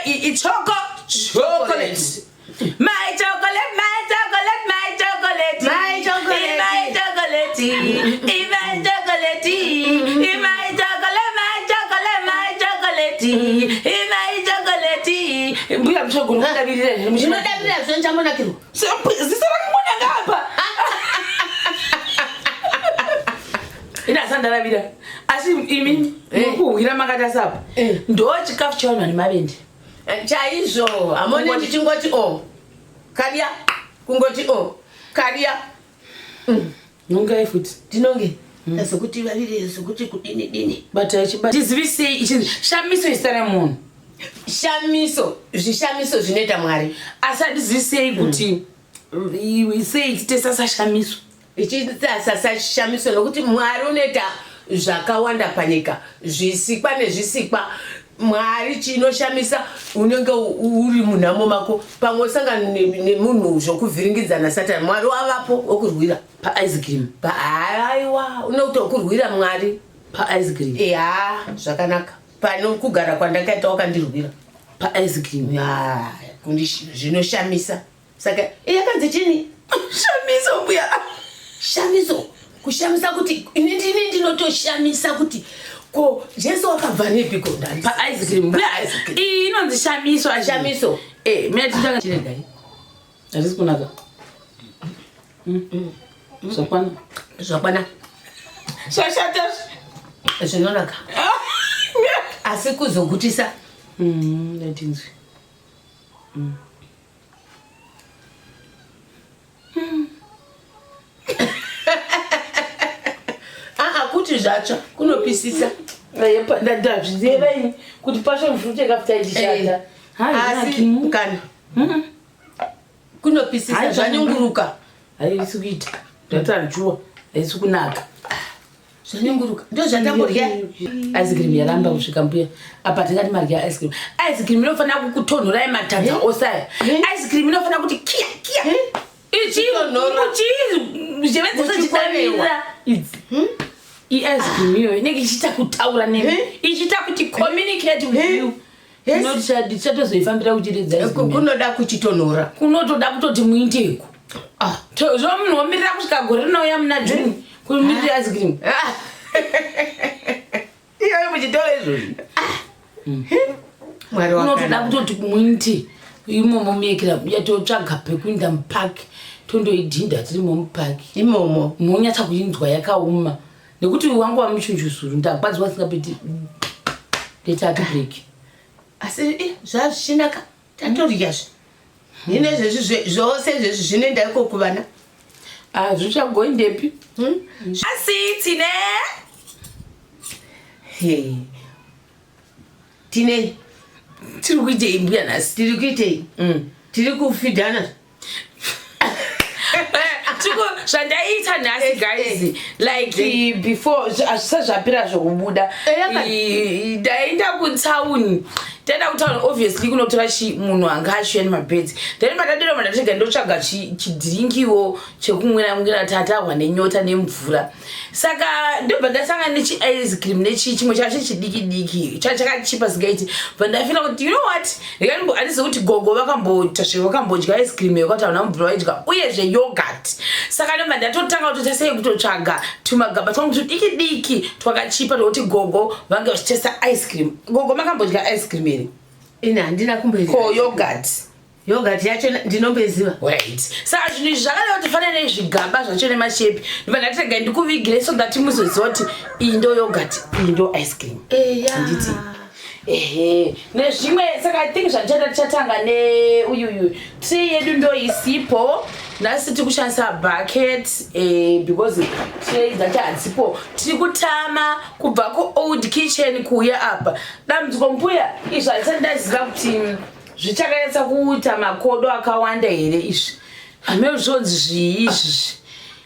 It's chocolate. My chocolate, my chocolate, my chocolate. My chocolate, my chocolate. My chocolate, my chocolate, my chocolate, my chocolate. My chocolate. Mbuya mchoko ndabirira. Ndabirira zonjamona kiro. Sisara kumona ngapa. Ina sandala bira. Asi imi ukuhira makata sapo. Ndo chikafu chaona ni mabende. Chaizvo amone ndichingoti kadia kungoti kadia nonga ifuti tinonge asokuti varire sokuti kudini but tizivise ichi shamiso isara munhu shamiso zvinoita Mwari asadizvisei kuti sei chitesa shamiso ichitesa shamiso nokuti Mwari unoita zvakawanda panyika zvisikwa nezvisikwa Mwari chinoshamisa unenge uri munhamo mako pamwe usangana nemunhu zvokuvhiringidzana Satani Mwari wavapo okurwira paice cream aiwa unokuti okurwira Mwari paice cream zvakanaka pano kugara kwandakaita wakandirwira paice cream zvinoshamisa saka yakanzi chini shamiso mbuya shamiso kushamisa kuti inini ndinotoshamisa kuti ko Jesu wakabva nepiko ndani pa ice cream inonzi shamiso mina titanga chine dai azisi kunaka zvakwana shashata zvinonaka asi kuzogutisa ndatinzwi kuti zvatsva kunopisisa ndazvizevaini kuti passion fruit yakafutaidishanda asi kana kunopisisa zvanyunguruka haisi kuita ndatanjuwa haisi kunaka zvanyunguruka ndo zvatangorya ice cream yaramba kusvika mbuya apa tingati marya ice cream inofanira kukutonhorai matadza osaya ice cream inofanira kuti kia zvevedzisochitarira ice cream iyoyo inenge ichiita kutaura nemi ichiita kuti communicate with you ndichatozoifambira kuchiredza kunoda kuchitonhora kunotoda kutoti muiteko zvomunhu womirira kusvika gore rinouya muna June kumirira ice cream iyoyo muchitoro izvozvi kunotoda kutoti muite imomo muyekera yatotsvaga pekuinda mupaki tondoidhinda tirimo mupaki imomo munonyatsa kuinzwa yakauma nekuti wangu wamuchunjuzuru ndakwadziwa singapeti ndetati break asi zvazvinaka tatoryazve inezvezvi zvose zvezvi zvinoenda iko kuvana zvichagoindepi asi tine tiri kuitei mbuya nhasi tiri kuitei tiri kufidhana zvandaita nhasi guys like before zvapira zvokubuda ndaenda kutsauni taenda kutauni obviously kunotora munhu anga ashuya nemabhedzi then patadero mandatega ndotsvaga chidhiringiwo chekumwira tatahwa nenyota nemvura saka ndobva ndasangana nechi-ice cream nechimwe chacho chidiki chakachipa singaiti bva ndafila kuti you know what handisi kuti gogo vakambodya ice cream yakatauna mvura vaidya uyezve yogurt saka ndobva ndatotanga kutotesei kutotsvaga tumagaba twangu tudiki twakachipa tokuti gogo vange vachitesta ice cream gogo makambodya ice cream here ina handina kumboidya yogurt yacho ndinombeziva right saka zvinhu izvi zvakada kuti fanira nezvigaba zvacho nemashepi ndobva ndatega ndikuvigire so that muzoziva kuti iyi ndo yogurt iyi ndo ice cream nditi nezvimwe saka I think zvachatanga neuyuyu tray yedu ndo isipo nhasi tiri kushandisa bucket because tray dzacho hadzipo tiri kutama kubva kuold kitchen kuuya apa dambudziko mbuya izvi handisati ndaziva kuti zvichakanyatsa kuita makodo akawanda here izvi hamezvonzi zviizvi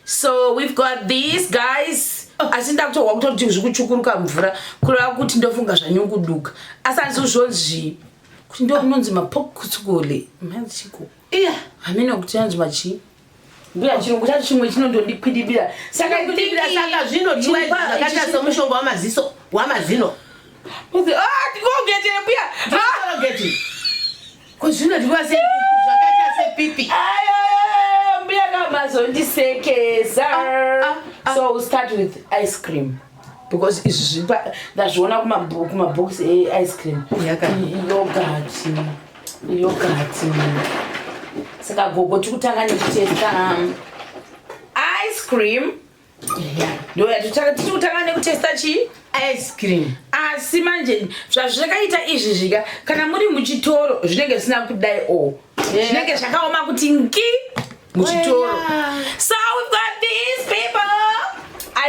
so we've got these guys asi ndakutohwa kutoti zvikuchukuruka mvura kureva kuti ndofunga zvanyunguduka asi handizozvonzi kuti ndo kunonzi mapokutsukole manziko hamena kuti yanzi machi mbuya chirungu chacho chimwe chinondondikwidibira saka zvinotiwa zvakaita somushonga wamazino ndikongete chocolate. Kuzvino ndiwase zvakaita sepipi. Mbuya kamazondisekeza. So we'll start with ice cream. Because it's that's one of my books ice cream. Yogurt. Saka gogo tikutanga nekutesta ice cream. Ndo tikutanga nekutesta chi ice cream. Asi manje zvakaita izvi zvika kana muri muchitoro zvinenge zvisina kudai zvinenge zvakaoma kuti nki muchitoro. So we've got these people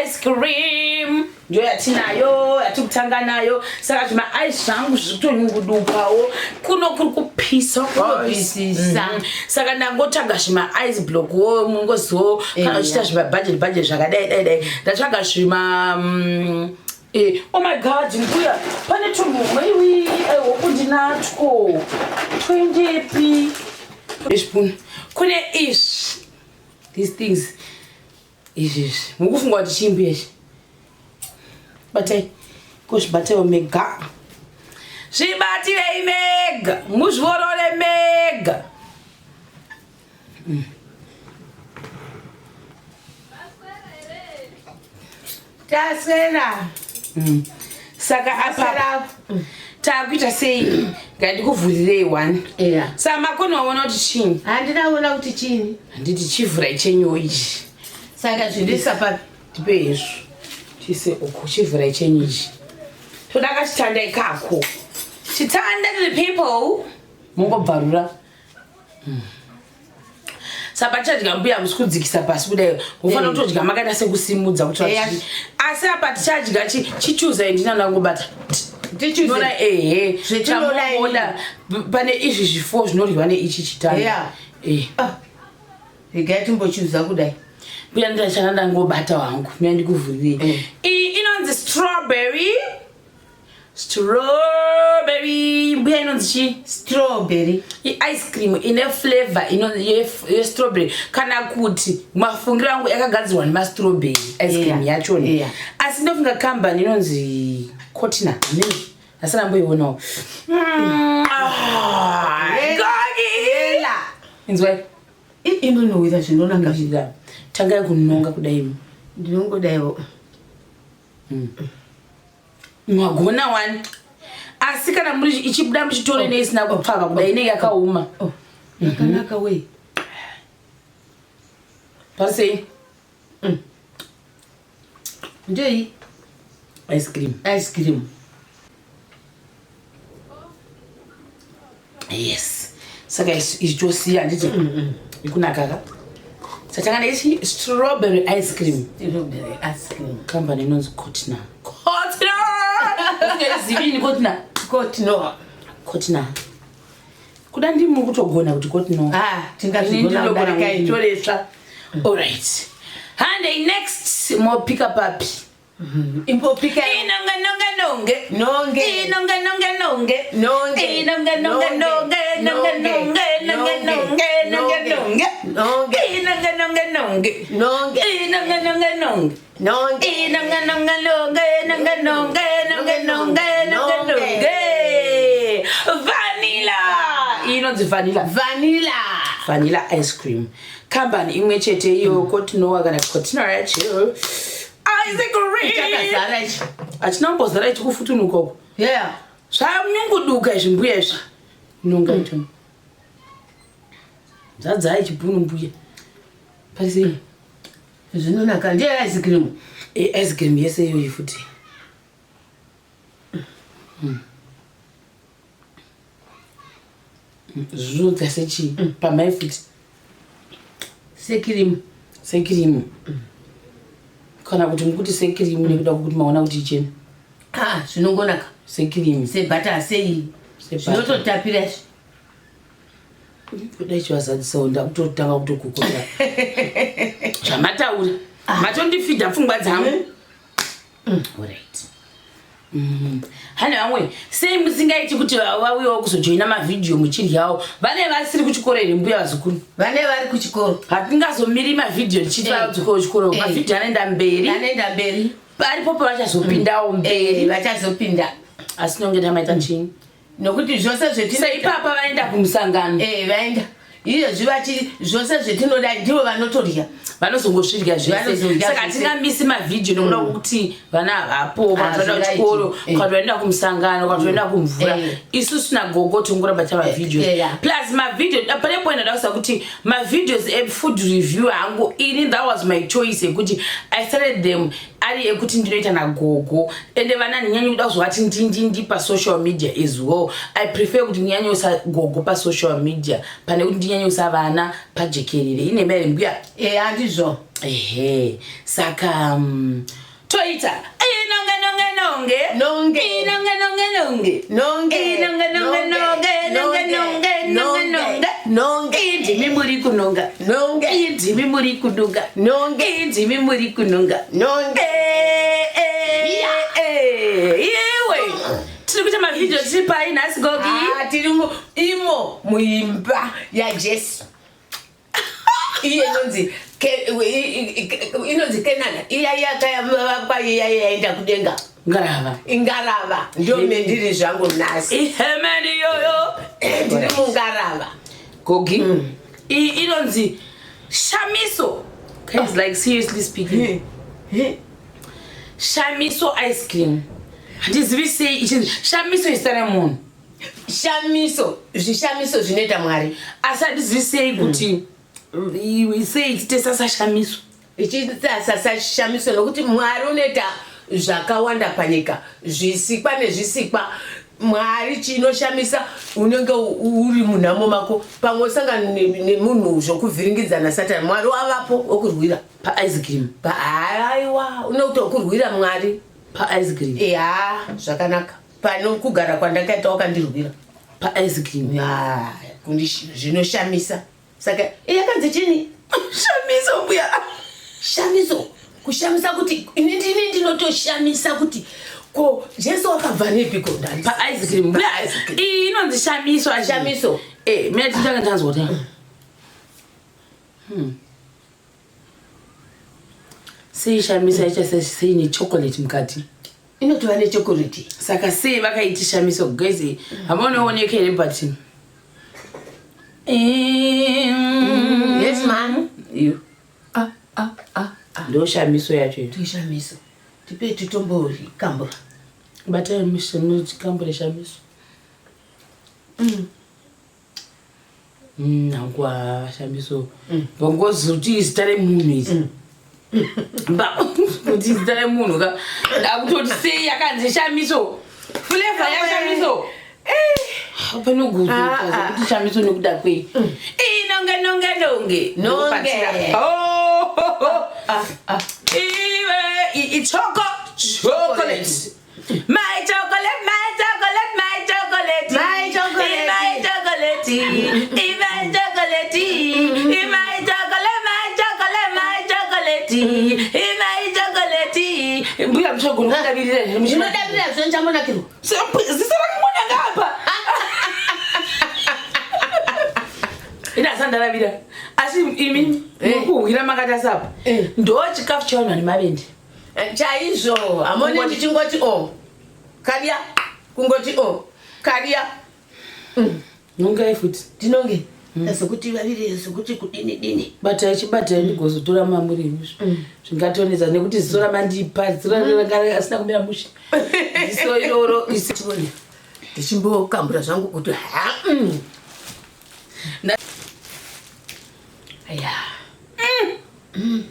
ice cream. Ndio yatinayo yatikutanga nayo saka zvima ice zvangu zvitonyungudukawo kuno kuri kupisa kunopisisa saka ndangotsvaga zvima ice block wo mungoziwo kana uchita zvima budget zvakadai ndatsvaga zvima oh my god mbuya pane tumumwe wokundinatwo 20p spoon kune these things izvi mukufunga kuti chimbi Batai, kuzvibatewo mega. Zvibatirei mega, muzvorore mega. Tasera. Saka apa takuita sei ngandikuvhurirei one. Saka makonoona kuti chini? Handinaona kuti chini. Handiti chivhura chenyu ichi. Saka zvindisa papi? Tipe izvo. Tise ukuchivhura chenyu ichi. Toda kachitanda ikako. Chitanda to the people. Mungobvarura. Saka tichadya mbuya musikudzikisa pasi kudai. Ufanira kutodya makaita sekusimudza kuti vachii. Asi apa tichadya chichuza ndina ndangobata. Tichuza zvetinoda pane izvi zvifo zvinoryiwa neichi chitanda. Regai timbochuza kudai. Mbuya ndachana ndangobata wangu. Mbuya ndikuvhurirei. Inonzi strawberry. Mbuya inonzi chi? Strawberry. Ice cream ine flavor ye strawberry. Kana kuti mafungira angu yakagadzirwa nema strawberry ice cream yachona. Asi ndofunga company inonzi Cotton. Asana mboionawo. Gogi. Inzwai. Inonowira zvinonanga zvida. Tangai kunonga kudai. Ndinongodaiwo. Mwagona one. Asi kana muri ichibuda muchitoro neisina kupfava kudai inenge yakauma. Yakanaka we. Parisei. Ndei Ice cream. Yes. Saka ichitosiya nditi ikunaka. Satanga ichi strawberry ice cream. Company inonzi Cotton. Zivini Cotton. Kuda ndimi kutogona kuti Cotton. Tingazvigona kudarika. All right. And next more pick up papi. Impopika Nonge. Vanilla ice cream. Company imwe chete iyo Cotton kana Cotton yacho. Ice cream. Achinombozara chikufutunuka uko. Zvamnyunguduka izvi mbuya izvi. Nonga ito. Zadzai chibhunu mbuya. Parisei. Zvinonaka ndiye ice cream. Ice cream yese iyoyi futi. Zvinodza sechi pamai futi. Sekirimu. Kana kuti mukuti sekirimu nekuda kuti maona kuti ichena. Zvinongonaka. Sekirimu. Sebata sei. Zvinototapira izvi. Kudai chivazadzisa onda kutotanga kutokukota. Zvamataura. Matondifidha pfungwa dzangu. Alright. Hane vamwe sei musingaiti kuti vauyawo kuzojoina mavidhiyo muchiryawo vane vasiri kuchikoro ere mbuya vazukuru vane vari kuchikoro hatingazomiri mavidhiyo tichiti kuchikoro mavidhiyo anoenda mberi paripo pavachazopindawo mberi vachazopinda asi nonge tamaita chini nokuti zvose seipapa vaenda kumusangano vaenda iyo zvivachi zvose zvetinoda ndivo vanotorya vanozongosvirya zvese saka hatingamisi mavhidhiyo nokuda kuti vana havapo vantu vaenda kuchikoro vantu vaenda kumusangano vantu vaenda kumvura isusu nagogo tingoramba chamavhidhiyo plus mavhidhiyo pane point ndausa kuti mavhidhios efood review hangu ini that was my choice yekuti I started them ari ekuti ndinoita nagogo ende vana ndinyanyi kuda kuzovati ndindindi pasocial media as well. I prefer kuti ndinyanyosa gogo pasocial media pane kuti ndinyanyosa vana pajekerere ine mere mbuya handizvo saka toita ndimi muri kunonga ndimi muri kunonga ndimi muri kunonga iwe tiri kuita mavhidhiyo tiri pai nhasi gogi tiri imo muimba yajesu iye inonzi kenana iya yakayavakwa iya yaenda kudenga ingarava ndio mendiri zvangu nhasi ihemeni yoyo ndiri mungarava gogi inonzi shamiso guys like seriously speaking shamiso ice cream handizivi sei ichinzi shamiso isare munhu zvishamiso zvinoita mwari asi handizivi sei kuti sei ichitesasa shamiso ichitesasa shamiso nokuti mwari unoita zvakawanda panyika zvisikwa nezvisikwa mwari chinoshamisa unenge uri munhamo mako pamwe usangana nemunhu zvokuvhiringidzana satani mwari wavapo wokurwira paice cream aiwa unokuti wokurwira mwari paice cream zvakanaka pano kugara kwandakaita wakandirwira paice cream zvinoshamisa saka yakanzi chini shamiso mbuya shamiso kushamisa kuti inini ndinotoshamisa kuti ko jesu wakabva nepiko ndani paice cream mbuya inonzi shamiso mina titanga ndanzwa kuti sei shamisa icha sei ne chocolate mukati inotova nechokoleti saka sei vakaiti shamiso guys hamaoneoneka here but yes man you ndo shamiso yacho ito shamiso tipe titombori kambura batai kambura shamiso nangwa shamiso bongozi kuti zita remunhu izi kuti zita remunhu ka ndakutoti sei yakanzi shamiso flavor yashamiso panoguzukuti shamiso nekuda kwei inonge iwe chocolate my chocolate mbuya mshogolo ndavirira ndinodavira zvonchamonakiro zisarakamona ngapa inasandaravira asi imi mukuhwira makatasapo ndo chikafu chavanhu vane mavende chaizvo hamoni ndichingoti karya kungoti karya nongai futi ndinonge sokuti vavire sokuti kudini batai chibatai ndigozotora mamuri imizvo zvingatonedza nekuti ziso ramandipa asina kumira mushe ziso iroro isione ndichimbokambura zvangu kuti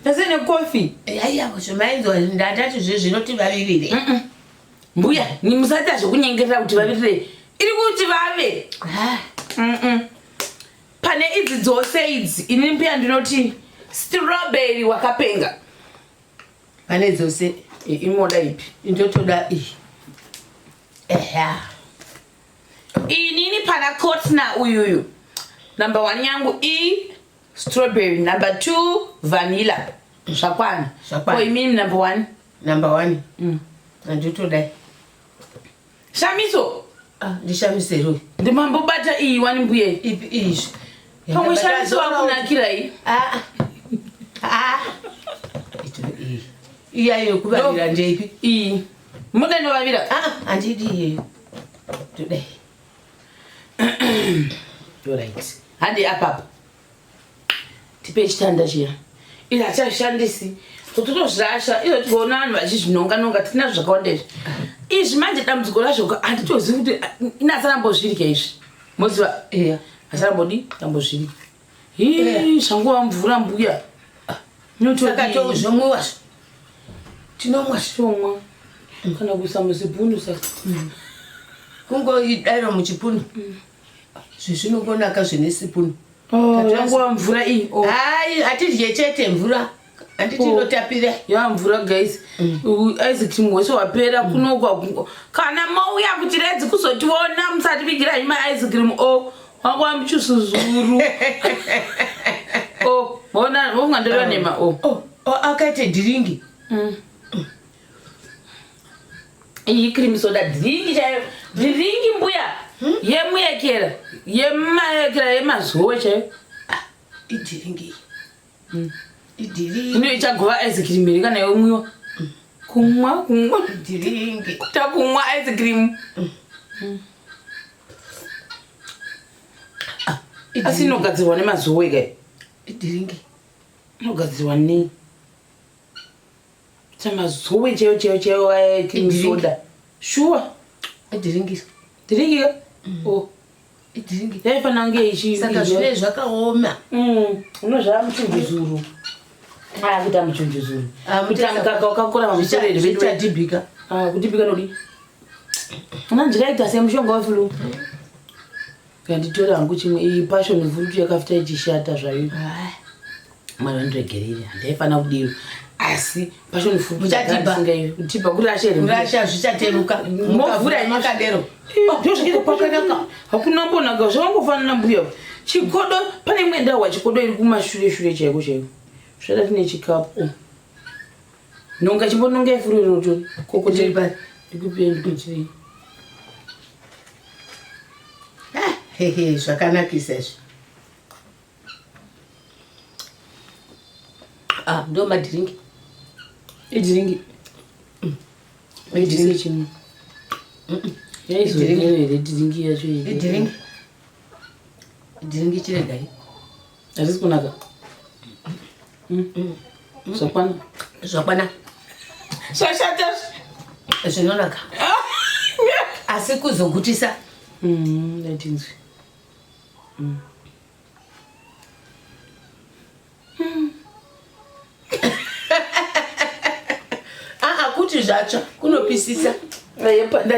tasene kofi zvomainzwa ndatati zvinoti vavirire mbuya nimusaita zvokunyengerera kuti vavirire iri kuti vave pane idzi dzose idzi ini mbuya ndinoti strawberry wakapenga pane dzose imoda ipi ndotoda inini pana kotna uyuyu number 1 yangu strawberry number 2 vanilla zvakwana ko imini number 1 ndotoda shamiso ndishamisero ndimambobata iyi wani mbuye ipi izvi pamwe shamiso wakunakira iyi iyayo kuvarira ndeipi iyi muda novavira handidi iyeyo todai Alright. Handi apapa. Tipe chitanda chiya. Ila chashandisi. Totozvasha iyo tikuona vanhu vachizvinonga tina zvakawanda izvi manje dambudziko razvo handitozivi kuti inasarambozvirika izvi moziva asarambodi tambozvirika zvanguva mvura mbuya saka tozvomwiwa tinomwa tomwa kana kuisa musipunu saka kungoidaro muchipunu zvezvinongonaka zvine sipunu yanguva mvura iyi hai hatidye chete mvura anditindotapira mvura guys ice cream wese wapera kunogwa kana mauya kuti redzi kuzotiona musati vigira ima ice cream wanguva muchusuzuru ona ungandoreva nema akaite dhiringi iyi cream soda dhiringi chaiyo dhiringi mbuya yemuyekera yemazuva chaiyo idhiringi ino ichagova ice cream iri kana yomwiwa kumwa dhiringi takumwa ice cream asi inogadzirwa nemazuva ega idhiringi inogadzirwa nei tamazuva chaiyo cream soda sure idhiringi dhiringi idhiringi yaifanira kunge saka zvine zvakaoma unozvava muchunjuzuru kuita muchunjuzuru kuita mukaka wakakura mamusorezvichadhibhika kudhibhika nodi ana ndikaita semushonga wefulu kanditora hangu chimwe iyi passion fruit yakafita ichishata zvayo mwari vandiregerere handaifanira kudiro asi passion fruit kutipa kurasha zvichateruka movhura makadero ndozvikaipakanaka hakuna mbonaka zvavangofanana mbuya chikodo pane imwe ndawa chikodo iri kumashure chaiko chaiko zvada tine chikapu nonga chimbononga ifuru inoto kokoteri ndikupiendikuchiri zvakanakisa izvi ndo madhiringi idhiringi idhiringi chimwe yaizonere dhiringi yacho idhiringi idhiringi chiregai hazisi kunaka zvakwana zvashata zvinonaka asi kuzogutisa ndatinzwi kuti zvatsva kunopisisa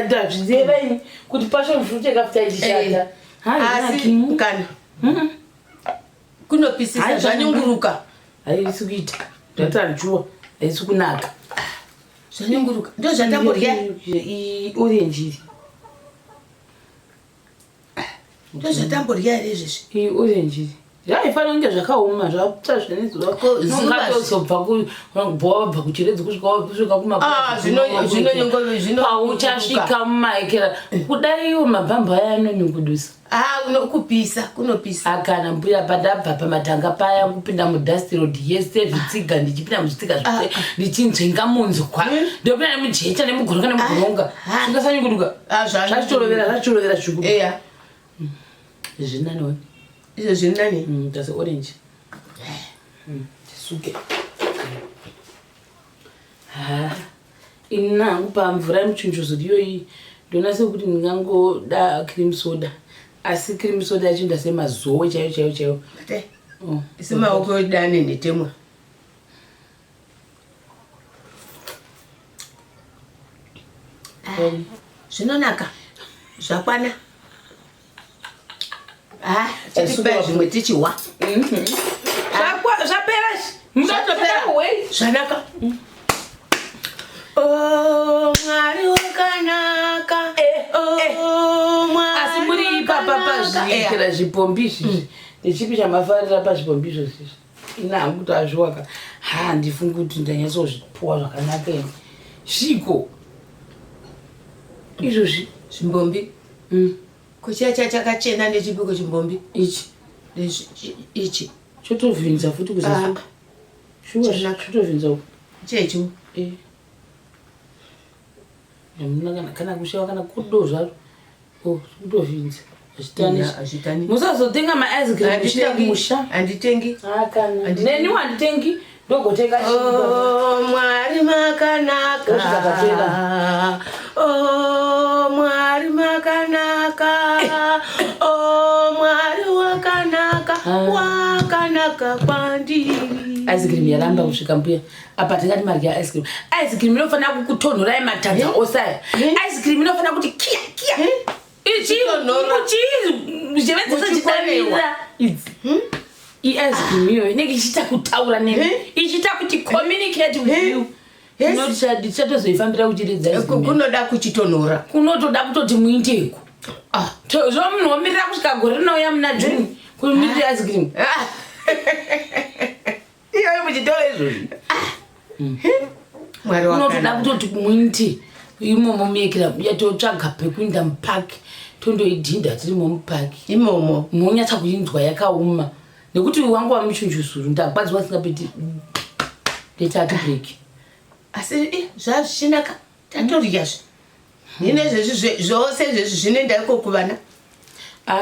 ndazvizevaini kuti passion fruit yakafita ichishata asi kana kunopisisa zvanyunguruka haisi kuita ndatanjuwa haisi kunaka zvanyunguruka ndo zvatamborya orange ndo zvatamborya here izvezvi orange zvaifanira kunge zvakaoma zvapfa zvenezobva kubva kuchiredzi kusvika kumapauchasvika mumaekera kudaiwo mabhambo aya anonyungudusa kupisa kunopisa akana mbuya padabva pamatanga paya kupinda mudhastirod yese zvitsiga ndichipinda muzvitsiga ndichinzvenga munzwa ndopinda nemujecha nemugoronga nemugoronga zvingasanyunguduka zvachitorovera zvikuru zvinaniwo izvo zviri nani tase orange tisuke ini hangu pamvura yemuchunjuzo iyoyi ndona sekuti ndingangoda cream soda asi cream soda yacho ndasemazowe chaiyo isi maoko dane netemwa zvinonaka zvakwana tichipa zvimwe tichihwa zvapera zvanaka mwari wakanaka asi muri ipapa pazviitira zvipombi izvizvi nechipi chamafarira pazvipombi izvozvizvi ina hangu kuti azviwaka handifungi kuti ndanyatsozvipuwa zvakanaka ene zviko izvozvi zvimbombi kuchiya chakachena nechipiko chimbombi ichi chotovhinza futi kuzasuka chotovhinza chechu kana kushawa kana kudo zvaro kutovhinza Azvitani. Musazotenga ma-ice cream muchienda kumusha. Handitengi. Neniwo handitengi. Ndogotenga Mwari makanaka. Mwari makanaka. Mwari wakanaka. Wakanaka kwandiri. Ice cream yaramba kusvika mbuya. Apa tingati marya ice cream. Ice cream inofanira kukutonhorai matadza osaya. Ice cream inofanira kuti kia. I-ice cream iyoyo inenge ichiita kutaura nemi. Ichiita kuti communicate with you. Ndichatozoifambira kuchiredza. Kunoda kuchitonhora. Kunotoda kutoti muindeko. Munhu womirira kusvika gore rinouya muna June kumirira ice cream. Iyoyo muchitoro izvozvi. Unotoda kutoti muinde imomo muyekera yatotsvaga pekuinda mupaki tondoidhinda tirimo mupaki imomo munonyatsa kuinzwa yakauma nekuti wangu wamuchunjusuru ndakwadziwa singapeti ndetati break. Asi zvazvinaka tatoryazve nezvezvi zvose zvezvi zvinoenda iko kuvana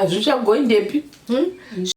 zvichagoindepi